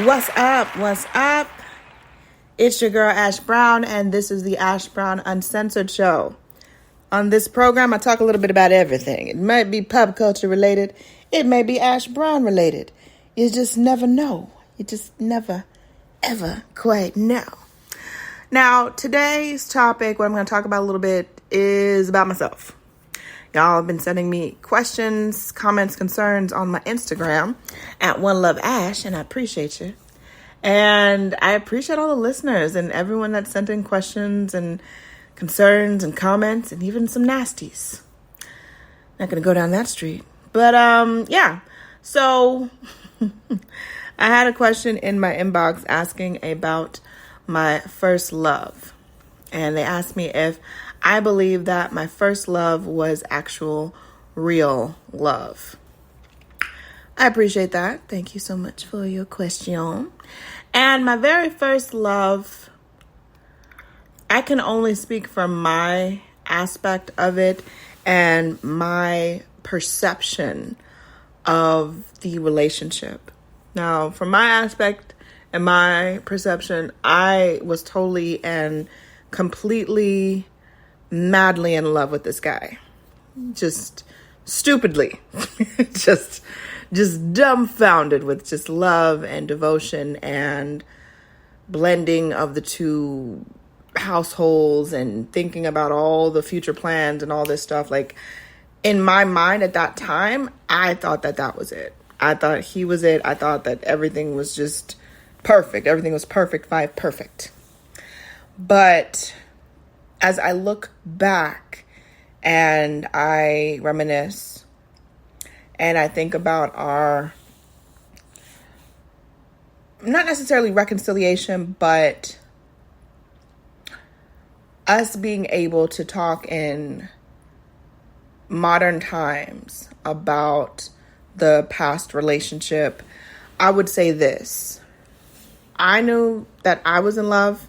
What's up? What's up? It's your girl Ash Brown, and this is the Ash Brown Uncensored Show. On this program, I talk a little bit about everything. It might be pop culture related. It may be Ash Brown related. You just never know. You just never, ever quite know. Now, today's topic, what I'm going to talk about a little bit, is about myself. Y'all have been sending me questions, comments, concerns on my Instagram at OneLoveAsh, and I appreciate you. And I appreciate all the listeners and everyone that sent in questions and concerns and comments and even some nasties. Not going to go down that street. But yeah, so I had a question in my inbox asking about my first love. And they asked me if I believe that my first love was actual real love. I appreciate that. Thank you so much for your question. And my very first love, I can only speak from my aspect of it and my perception of the relationship. Now, from my aspect and my perception, I was totally and completely madly in love with this guy. Just stupidly. just dumbfounded with just love and devotion and blending of the two households and thinking about all the future plans and all this stuff. Like, in my mind at that time, I thought that was it. I thought he was it. I thought that everything was just perfect. Everything was perfect by perfect. But as I look back and I reminisce and I think about our, not necessarily reconciliation, but us being able to talk in modern times about the past relationship, I would say this. I knew that I was in love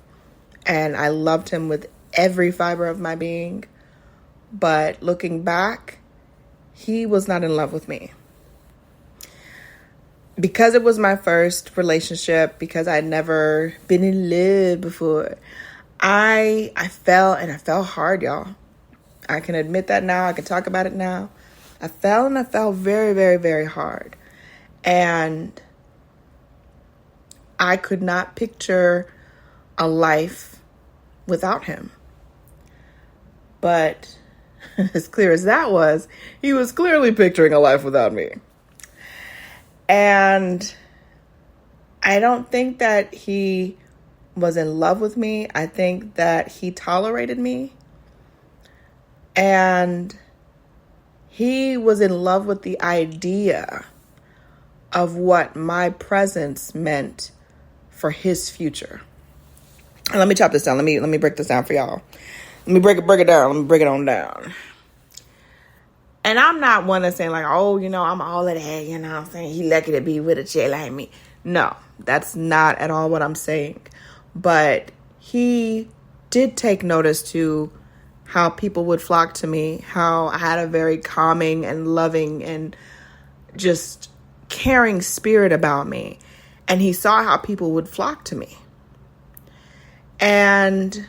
and I loved him with every fiber of my being. But looking back, he was not in love with me. Because it was my first relationship, because I'd never been in love before, I fell hard, y'all. I can admit that now. I can talk about it now. I fell very, very, very hard. And I could not picture a life without him. But as clear as that was, he was clearly picturing a life without me. And I don't think that he was in love with me. I think that he tolerated me. And he was in love with the idea of what my presence meant for his future. And let me chop this down. Let me break this down for y'all. Let me break it down. Let me break it on down. And I'm not one that's saying like, oh, I'm all of that, what I'm saying? He lucky to be with a chick like me. No, that's not at all what I'm saying. But he did take notice to how people would flock to me, how I had a very calming and loving and just caring spirit about me. And he saw how people would flock to me. And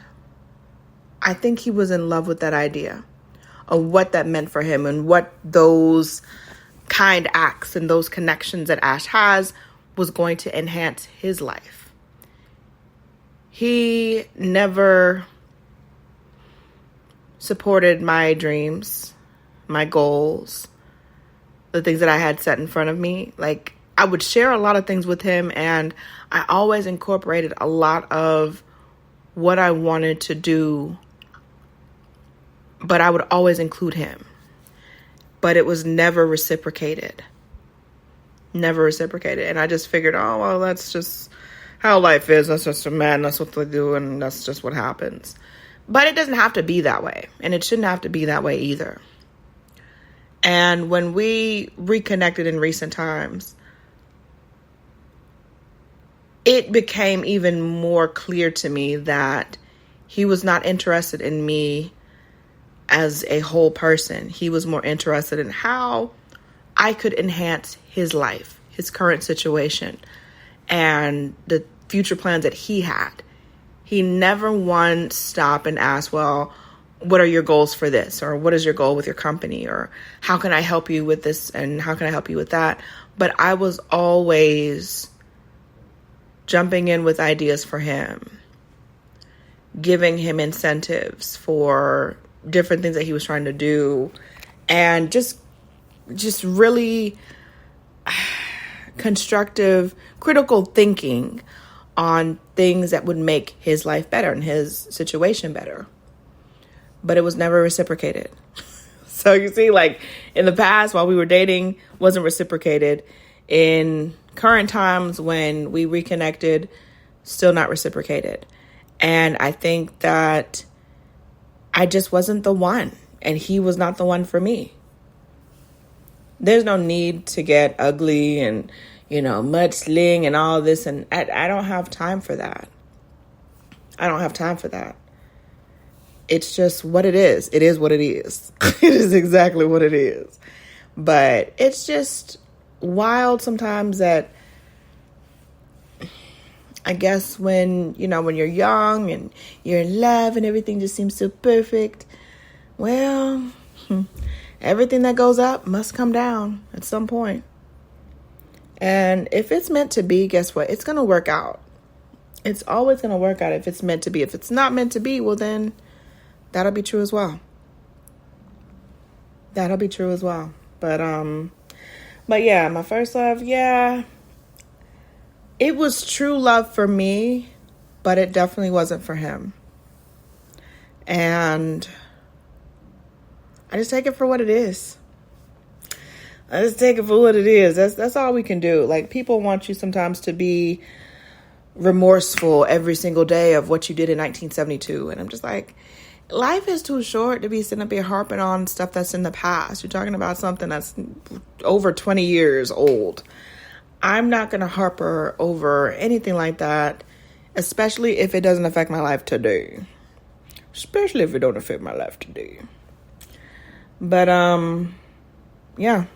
I think he was in love with that idea of what that meant for him and what those kind acts and those connections that Ash has was going to enhance his life. He never supported my dreams, my goals, the things that I had set in front of me. Like, I would share a lot of things with him, and I always incorporated a lot of what I wanted to do, but I would always include him. But it was never reciprocated. Never reciprocated. And I just figured, oh, well, that's just how life is. That's just a man. That's what they do. And that's just what happens. But it doesn't have to be that way. And it shouldn't have to be that way either. And when we reconnected in recent times, it became even more clear to me that he was not interested in me as a whole person. He was more interested in how I could enhance his life, his current situation. and the future plans that he had. He never once stopped and asked, well, what are your goals for this? Or what is your goal with your company? Or how can I help you with this? And how can I help you with that? But I was always jumping in with ideas for him, giving him incentives for different things that he was trying to do, and just really constructive, critical thinking on things that would make his life better and his situation better. But it was never reciprocated. So you see, like in the past, while we were dating, wasn't reciprocated. In current times, when we reconnected, still not reciprocated. And I think that I just wasn't the one, and he was not the one for me. There's no need to get ugly and, mudslinging and all this. And I don't have time for that. I don't have time for that. It's just what it is. It is what it is. It is exactly what it is. But it's just wild sometimes that I guess when you're young and you're in love and everything just seems so perfect, well, everything that goes up must come down at some point. And if it's meant to be, guess what? It's going to work out. It's always going to work out if it's meant to be. If it's not meant to be, well, then that'll be true as well. That'll be true as well. But yeah, my first love, yeah, it was true love for me, but it definitely wasn't for him. And I just take it for what it is. I just take it for what it is. That's all we can do. Like, people want you sometimes to be remorseful every single day of what you did in 1972. And I'm just like, life is too short to be sitting up here harping on stuff that's in the past. You're talking about something that's over 20 years old. I'm not going to harp over anything like that, especially if it doesn't affect my life today. Especially if it don't affect my life today. But, yeah.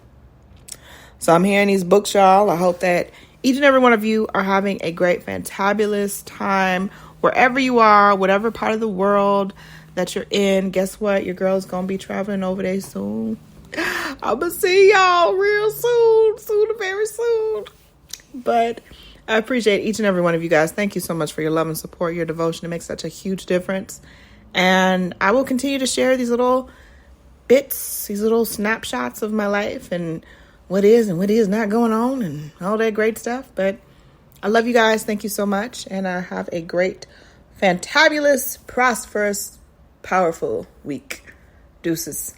So I'm here in these books, y'all. I hope that each and every one of you are having a great, fantabulous time wherever you are, whatever part of the world that you're in. Guess what? Your girl's going to be traveling over there soon. I'm going to see y'all real soon, very soon. But I appreciate each and every one of you guys. Thank you so much for your love and support, your devotion. It makes such a huge difference. And I will continue to share these little bits, these little snapshots of my life and what is and what is not going on and all that great stuff. But I love you guys. Thank you so much. And have a great, fantabulous, prosperous, powerful week. Deuces.